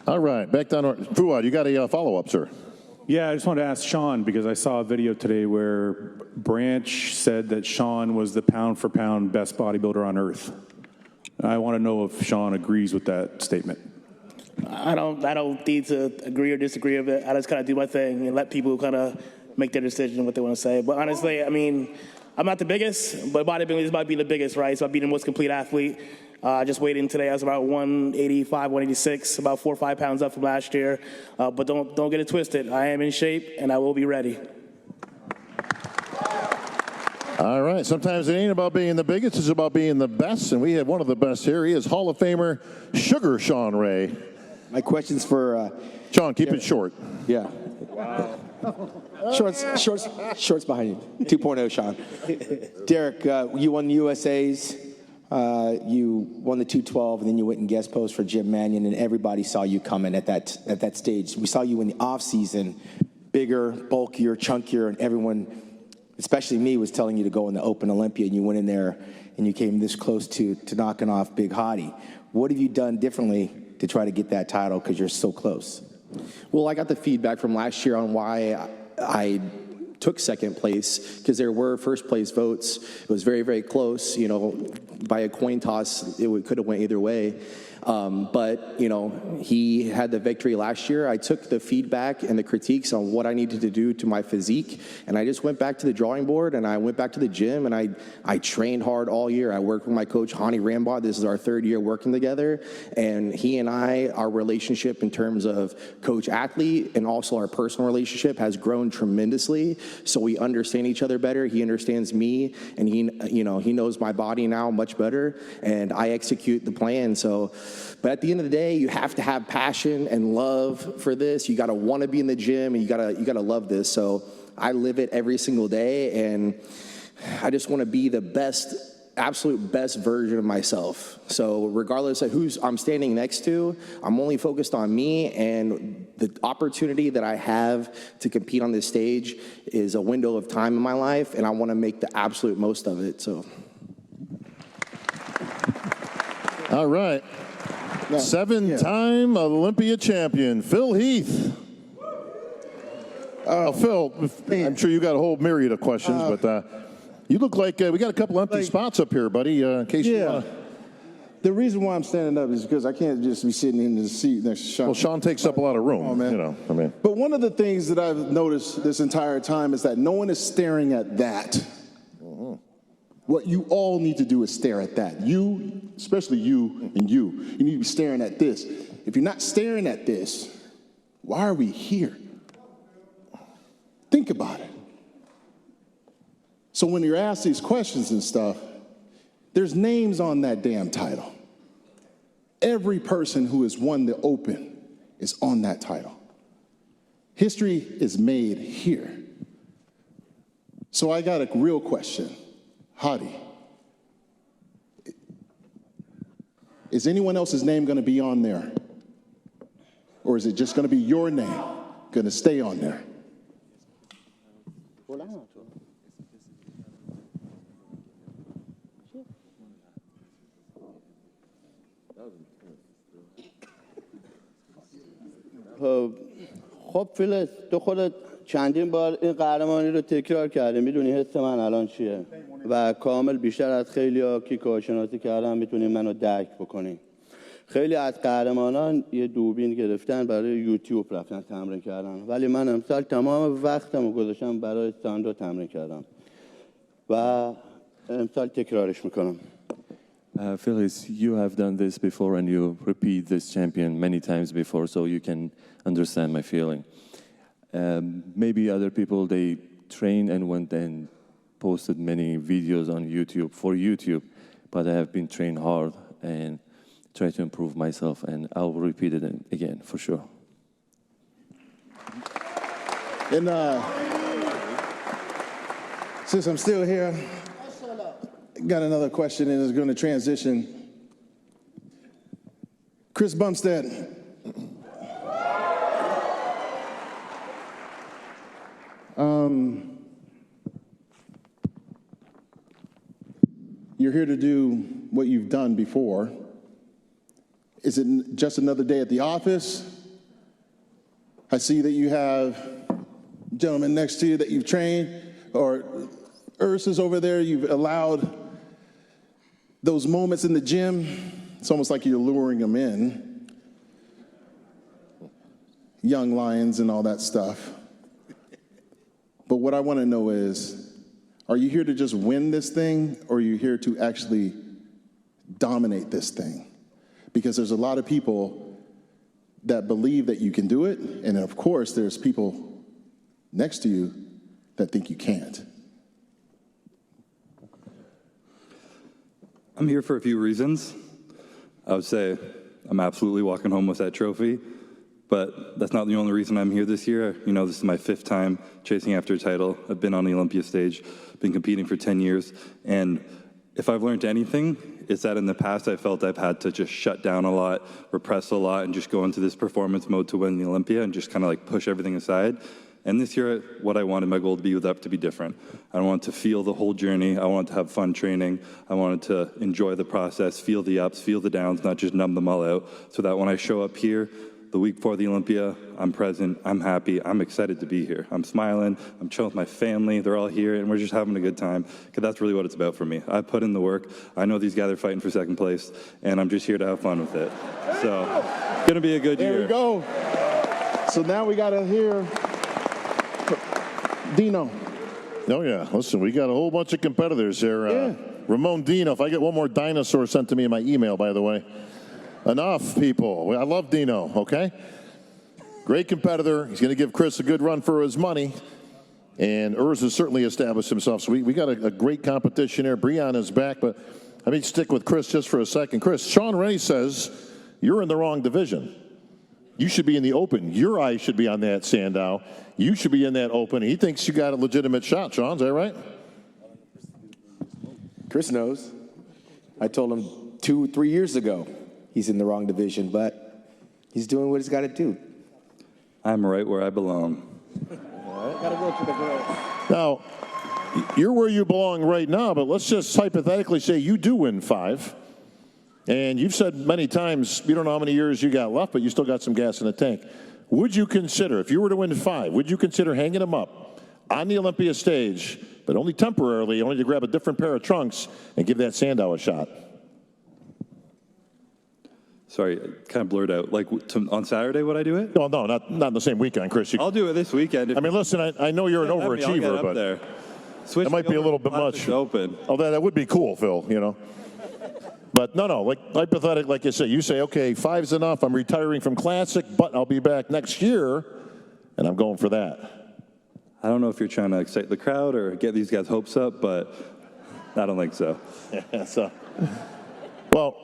All right, back down. Fuad, you got a follow-up, sir? Yeah, I just wanted to ask Sean, because I saw a video today where Branch said that Sean was the pound-for-pound best bodybuilder on earth. I want to know if Sean agrees with that statement. I don't need to agree or disagree with it. I just kind of do my thing and let people kind of make their decision what they want to say. But honestly, I mean, I'm not the biggest, but bodybuilding is about being the biggest, right? So I'd be the most complete athlete. Just weighed in today. I was about 185, 186, about 4 or 5 pounds up from last year. But don't get it twisted. I am in shape, and I will be ready. All right. Sometimes it ain't about being the biggest. It's about being the best. And we have one of the best here. He is Hall of Famer Sugar Sean Ray. My question's for... Sean, keep it short. Yeah. Wow. Shorts behind you. 2.0, Sean. Derek, you won the USA's. You won the 212, and then you went and guest post for Jim Mannion, and everybody saw you coming at that stage. We saw you in the off season, bigger, bulkier, chunkier, and everyone, especially me, was telling you to go in the Open Olympia, and you went in there and you came this close to knocking off Big Hottie. What have you done differently to try to get that title, because you're so close? Well, I got the feedback from last year on why I took second place, because there were first place votes. It was very, very close. You know, by a coin toss, it could have went either way. But, you know, he had the victory last year. I took the feedback and the critiques on what I needed to do to my physique, and I just went back to the drawing board, and I went back to the gym, and I trained hard all year. I worked with my coach, Hani Rambod. This is our 3rd year working together, and he and our relationship in terms of coach-athlete and also our personal relationship has grown tremendously, so we understand each other better. He understands me, and he knows my body now much better, and I execute the plan. But at the end of the day, you have to have passion and love for this. You got to want to be in the gym, and you got to love this. So I live it every single day, and I just want to be the best, absolute best version of myself. So regardless of who I'm standing next to, I'm only focused on me, and the opportunity that I have to compete on this stage is a window of time in my life, and I want to make the absolute most of it. So. All right. 7-time Olympia champion, Phil Heath. Phil, I'm sure you got a whole myriad of questions, but you look like we got a couple empty spots up here, buddy, in case you want to. The reason why I'm standing up is because I can't just be sitting in the seat next to Sean. Well, Sean takes up a lot of room, on, man. You know, I mean. But one of the things that I've noticed this entire time is that no one is staring at that. Mm-hmm. What you all need to do is stare at that. You, especially you and you need to be staring at this. If you're not staring at this, why are we here? Think about it. So when you're asked these questions and stuff, there's names on that damn title. Every person who has won the Open is on that title. History is made here. So I got a real question. Hottie, is anyone else's name going to be on there? Or is it just going to be your name going to stay on there? خب فیلس تو خودت چندین بار این قهرمانی رو تکرار کردی، میدونی حس من الان چیه و کامل بیشتر از خیلی‌ها که کارشناسی کردن میتونی منو درک بکنی. خیلی از قهرمانان یه دوربین گرفتن برای یوتیوب رفتن تمرین کردن، ولی من امسال تمام وقتمو گذاشتم برای استاندو تمرین کردم و امسال تکرارش میکنم. Phyllis, you have done this before and you repeat this champion many times before, so you can understand my feeling. Maybe other people, they train and went and posted many videos on YouTube for YouTube, but I have been trained hard and try to improve myself, and I'll repeat it again for sure. And since I'm still here, got another question and it's going to transition. Chris Bumstead. You're here to do what you've done before, Is it just another day at the office? I see that you have a gentleman next to you that you've trained, or Urs is over there. You've allowed those moments in the gym. It's almost like you're luring them in. Young lions and all that stuff. But what I want to know is, are you here to just win this thing, or are you here to actually dominate this thing? Because there's a lot of people that believe that you can do it, and of course there's people next to you that think you can't. I'm here for a few reasons. I would say I'm absolutely walking home with that trophy, but that's not the only reason I'm here this year. You know, this is my 5th time chasing after a title. I've been on the Olympia stage, been competing for 10 years, and if I've learned anything, it's that in the past I felt I've had to just shut down a lot, repress a lot, and just go into this performance mode to win the Olympia and just kind of like push everything aside. And this year, what I wanted my goal to be different. I wanted to feel the whole journey. I wanted to have fun training. I wanted to enjoy the process, feel the ups, feel the downs, not just numb them all out, so that when I show up here the week before the Olympia, I'm present, I'm happy, I'm excited to be here. I'm smiling, I'm chilling with my family, they're all here, and we're just having a good time, because that's really what it's about for me. I put in the work, I know these guys are fighting for 2nd place, and I'm just here to have fun with it. So, it's gonna be a good year. There we go. So now we gotta hear Dino. Oh, yeah. Listen, we got a whole bunch of competitors here. Yeah. Ramon, Dino. If I get one more dinosaur sent to me in my email, by the way. Enough, people. I love Dino, okay? Great competitor. He's going to give Chris a good run for his money. And Urs has certainly established himself. So we got a great competition here. Breon is back, but let me stick with Chris just for a second. Chris, Sean Ray says you're in the wrong division. You should be in the open. Your eyes should be on that Sandow. You should be in that open. He thinks you got a legitimate shot, Sean. Is that right? Chris knows. I told him 2-3 years ago he's in the wrong division, but he's doing what he's got to do. I'm right where I belong. Gotta go to the girl. Now, you're where you belong right now, but let's just hypothetically say you do win 5. And you've said many times you don't know how many years you got left, but you still got some gas in the tank. Would you consider, if you were to win 5, would you consider hanging him up on the Olympia stage, but only temporarily, only to grab a different pair of trunks and give that Sandow a shot? Sorry, it kind of blurred out. Like on Saturday, would I do it? No, not in the same weekend, Chris. I'll do it this weekend. I mean, listen, I know you're an overachiever, but there. That might be a little bit much. Open. Oh, that would be cool, Phil, you know. But no, like hypothetically, like you say, okay, 5's enough. I'm retiring from Classic, but I'll be back next year, and I'm going for that. I don't know if you're trying to excite the crowd or get these guys' hopes up, but I don't think so. Yeah, well,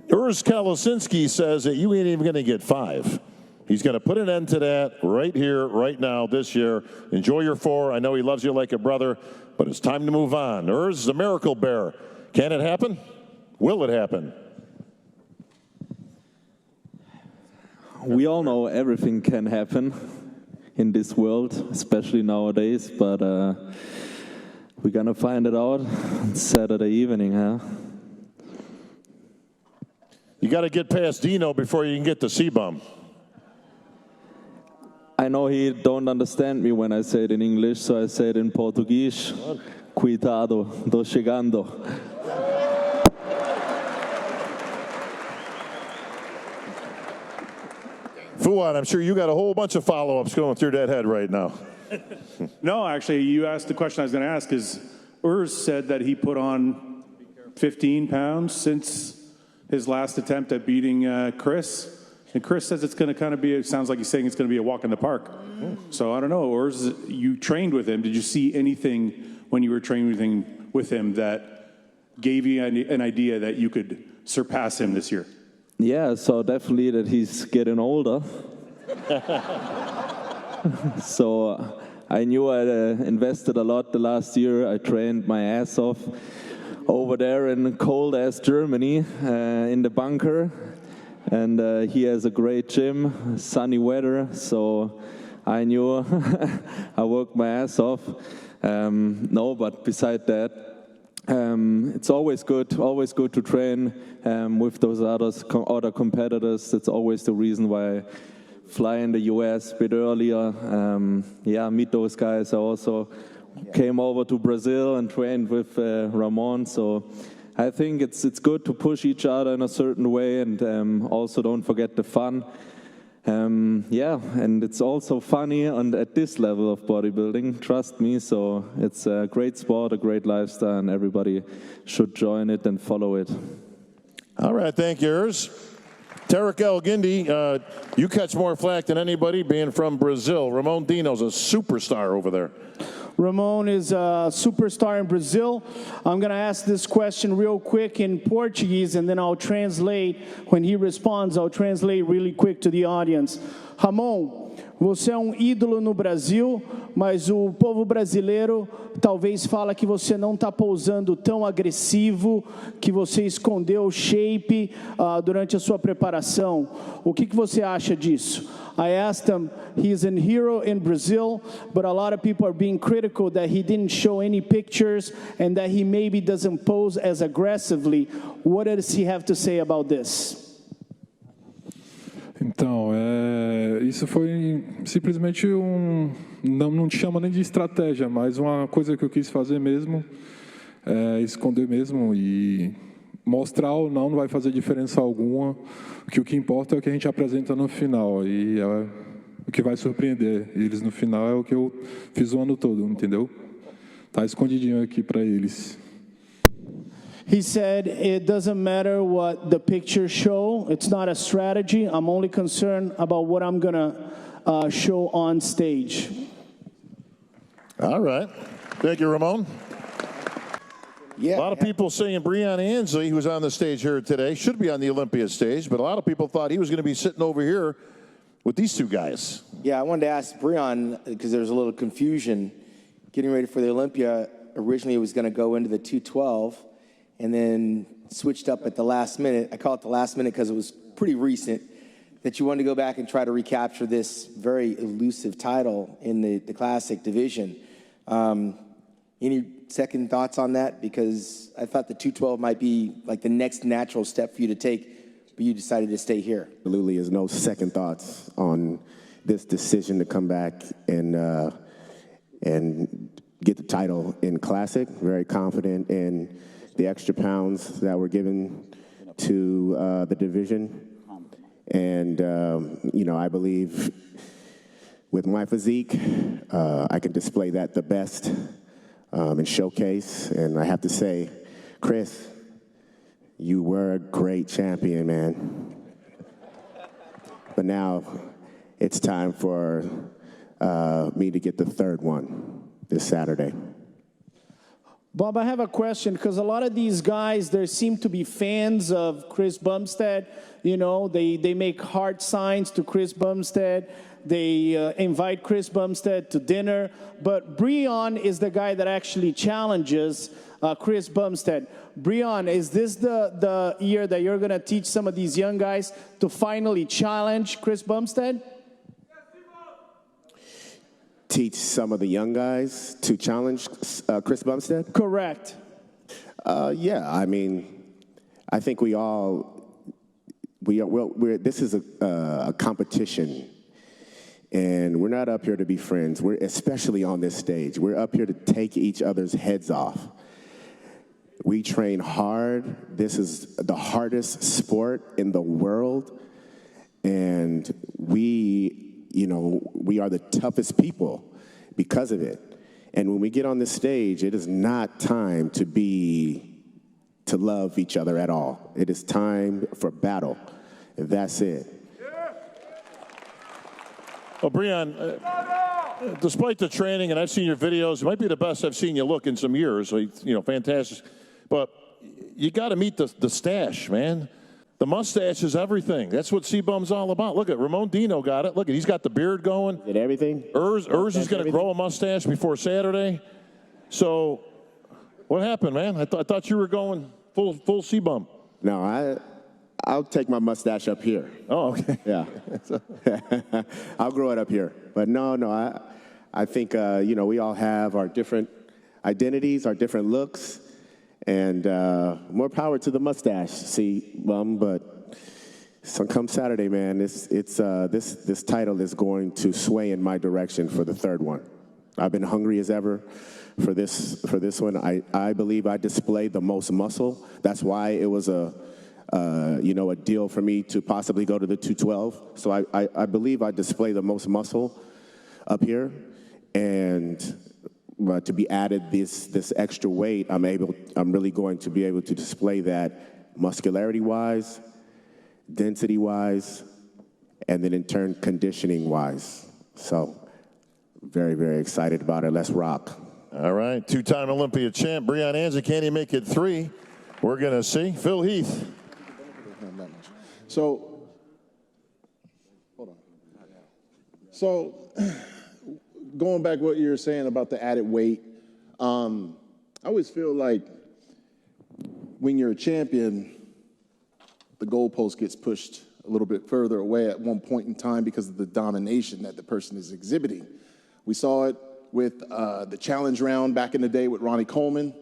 Urs Kalasinski says that you ain't even going to get 5. He's going to put an end to that right here, right now, this year. Enjoy your 4. I know he loves you like a brother, but it's time to move on. Urs is a miracle bear. Can it happen? Will it happen? We all know everything can happen in this world, especially nowadays, but we're going to find it out on Saturday evening, huh? You got to get past Dino before you can get to C-Bum. I know he don't understand me when I say it in English, so I say it in Portuguese. Cuidado, tô chegando. Fuad, I'm sure you got a whole bunch of follow-ups going through that head right now. No, actually, you asked the question I was going to ask. Is Urs said that he put on 15 pounds since his last attempt at beating Chris. And Chris says it's going to kind of be, it sounds like he's saying it's going to be a walk in the park. So I don't know, Urs, you trained with him. Did you see anything when you were training with him that gave you an idea that you could surpass him this year? Yeah, so definitely that he's getting older. So I knew I invested a lot the last year. I trained my ass off over there in cold-ass Germany in the bunker. And he has a great gym, sunny weather, so I knew I worked my ass off. No, but beside that, It's always good to train with those other competitors. That's always the reason why I fly in the US a bit earlier. Meet those guys. I also came over to Brazil and trained with Ramon. So I think it's good to push each other in a certain way, and also don't forget the fun. And it's also funny at this level of bodybuilding, trust me. So it's a great sport, a great lifestyle, and everybody should join it and follow it. All right, thank yours. Tarek El Guindy, you catch more flack than anybody being from Brazil. Ramon Dino's a superstar over there. Ramon is a superstar in Brazil. I'm going to ask this question real quick in Portuguese, and then I'll translate. When he responds, I'll translate really quick to the audience. Ramon, você é ídolo no Brasil, mas o povo brasileiro talvez fala que você não está pousando tão agressivo, que você escondeu o shape durante a sua preparação. O que você acha disso? I asked him, he's a hero in Brazil, but a lot of people are being critical that he didn't show any pictures and that he maybe doesn't pose as aggressively. What does he have to say about this? Então, isso foi simplesmente não te chama nem de estratégia, mas uma coisa que eu quis fazer mesmo, esconder mesmo, e mostrar ou não vai fazer diferença alguma, que o que importa é o que a gente apresenta no final, e o que vai surpreender eles no final é o que eu fiz o ano todo, entendeu? Tá escondidinho aqui para eles. He said, it doesn't matter what the pictures show. It's not a strategy. I'm only concerned about what I'm going to show on stage. All right. Thank you, Ramon. Yeah, a lot of people saying Breon Ansley, who's on the stage here today, should be on the Olympia stage, but a lot of people thought he was going to be sitting over here with these two guys. Yeah, I wanted to ask Breon, because there was a little confusion getting ready for the Olympia. Originally, it was going to go into the 212, and then switched up at the last minute. I call it the last minute because it was pretty recent, that you wanted to go back and try to recapture this very elusive title in the classic division. Any second thoughts on that? Because I thought the 212 might be like the next natural step for you to take, but you decided to stay here. Absolutely, there's no second thoughts on this decision to come back and get the title in classic. Very confident in the extra pounds that were given to the division. And, I believe with my physique, I can display that the best and showcase. And I have to say, Chris, you were a great champion, man. But now it's time for me to get the third one this Saturday. Bob, I have a question, because a lot of these guys, there seem to be fans of Chris Bumstead. You know, they make heart signs to Chris Bumstead. They invite Chris Bumstead to dinner. But Breon is the guy that actually challenges Chris Bumstead. Breon, is this the year that you're going to teach some of these young guys to finally challenge Chris Bumstead? Teach some of the young guys to challenge Chris Bumstead? Correct. Yeah, I mean, I think this is a competition, and we're not up here to be friends. We're especially on this stage. We're up here to take each other's heads off. We train hard. This is the hardest sport in the world, and we are the toughest people because of it. And when we get on this stage, it is not time to love each other at all. It is time for battle. That's it. Well, Breon, despite the training, and I've seen your videos, it might be the best I've seen you look in some years. Fantastic. But you got to meet the stash, man. The mustache is everything. That's what C-Bum's all about. Look at Ramon Dino got it. Look at, he's got the beard going. Did everything? Urs is going to grow a mustache before Saturday. So, what happened, man? I thought you were going full C-Bum. No, I'll take my mustache up here. Oh, okay. Yeah. I'll grow it up here. But no, I think, we all have our different identities, our different looks. And more power to the mustache, see, but so come Saturday, man, this title is going to sway in my direction for the third one. I've been hungry as ever for this one. I believe I displayed the most muscle. That's why it was a deal for me to possibly go to the 212. So I believe I display the most muscle up here, and to be added this extra weight, I'm really going to be able to display that muscularity-wise, density-wise, and then in turn conditioning-wise. So very, very excited about it. Let's rock. All right, two-time Olympia champ Breon Ansley. Can he make it 3? We're going to see. Phil Heath. So, hold on. So, going back what you were saying about the added weight, I always feel like when you're a champion, the goalpost gets pushed a little bit further away at one point in time because of the domination that the person is exhibiting. We saw it with the challenge round back in the day with Ronnie Coleman.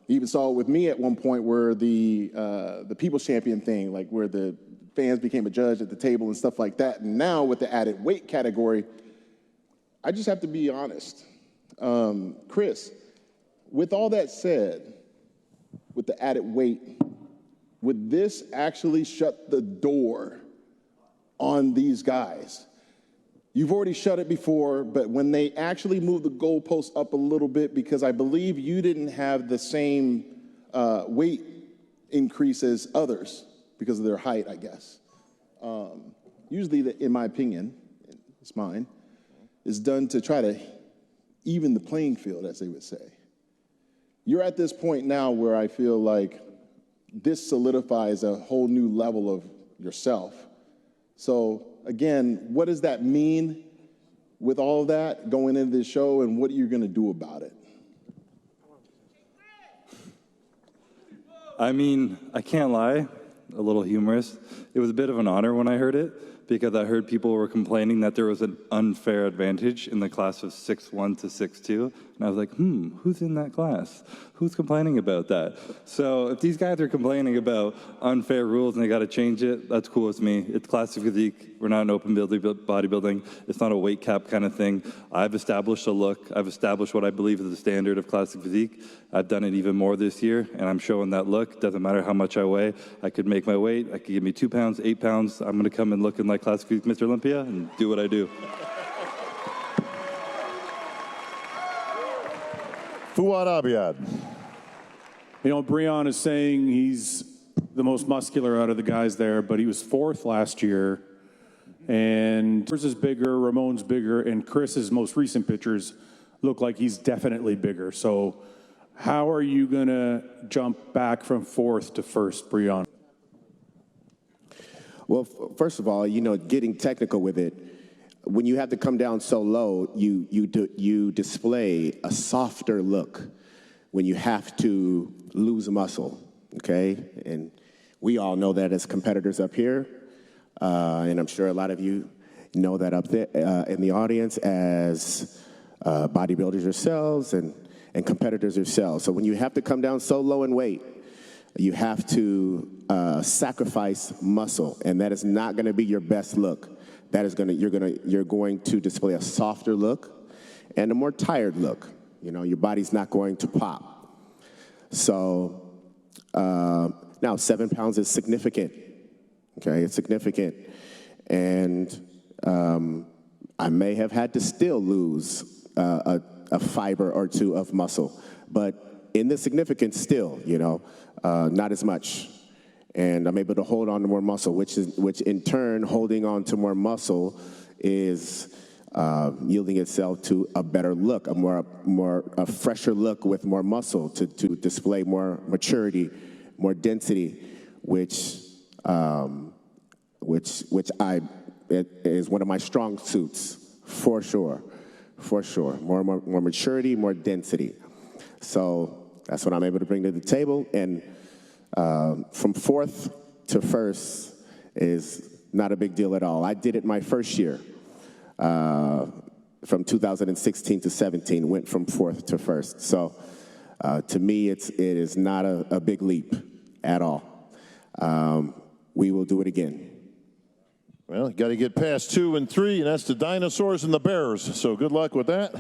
Even saw it with me at one point where the People's Champion thing, like where the fans became a judge at the table and stuff like that. And now with the added weight category, I just have to be honest. Chris, with all that said, with the added weight, would this actually shut the door on these guys? You've already shut it before, but when they actually move the goalposts up a little bit, because I believe you didn't have the same weight increase as others because of their height, I guess. Usually, in my opinion, it's mine, is done to try to even the playing field, as they would say. You're at this point now where I feel like this solidifies a whole new level of yourself. So again, what does that mean with all of that going into this show, and what are you going to do about it? I mean, I can't lie, a little humorous. It was a bit of an honor when I heard it, because I heard people were complaining that there was an unfair advantage in the class of 6'1" to 6'2", and I was like, who's in that class? Who's complaining about that? So if these guys are complaining about unfair rules and they got to change it, that's cool with me. It's classic physique. We're not an open bodybuilding. It's not a weight cap kind of thing. I've established a look. I've established what I believe is the standard of classic physique. I've done it even more this year, and I'm showing that look. Doesn't matter how much I weigh. I could make my weight. I could give me 2 pounds, 8 pounds. I'm going to come in looking like classic physique Mr. Olympia and do what I do. Fuad Abiad. You know, Breon is saying he's the most muscular out of the guys there, but he was 4th last year. And Chris is bigger, Ramon's bigger, and Chris's most recent pictures look like he's definitely bigger. So how are you going to jump back from 4th to 1st, Breon? Well, first of all, getting technical with it, when you have to come down so low, you display a softer look when you have to lose muscle, okay? And we all know that as competitors up here, and I'm sure a lot of you know that up there in the audience as bodybuilders yourselves and competitors yourselves. So when you have to come down so low in weight, you have to sacrifice muscle, and that is not going to be your best look. That is you're going to display a softer look and a more tired look. Your body's not going to pop. So now 7 pounds is significant. Okay, it's significant, and I may have had to still lose a fiber or 2 of muscle, but in the significance still, not as much. And I'm able to hold on to more muscle, which in turn, holding on to more muscle is yielding itself to a better look, a fresher look with more muscle to display more maturity, more density, which it is one of my strong suits, for sure. More maturity, more density. So that's what I'm able to bring to the table. And from 4th to 1st is not a big deal at all. I did it my first year. From 2016 to 17, went from 4th to 1st. So To me, it is not a big leap at all. We will do it again. Well, you got to get past 2 and 3, and that's the Dinosaurs and the Bears. So good luck with that.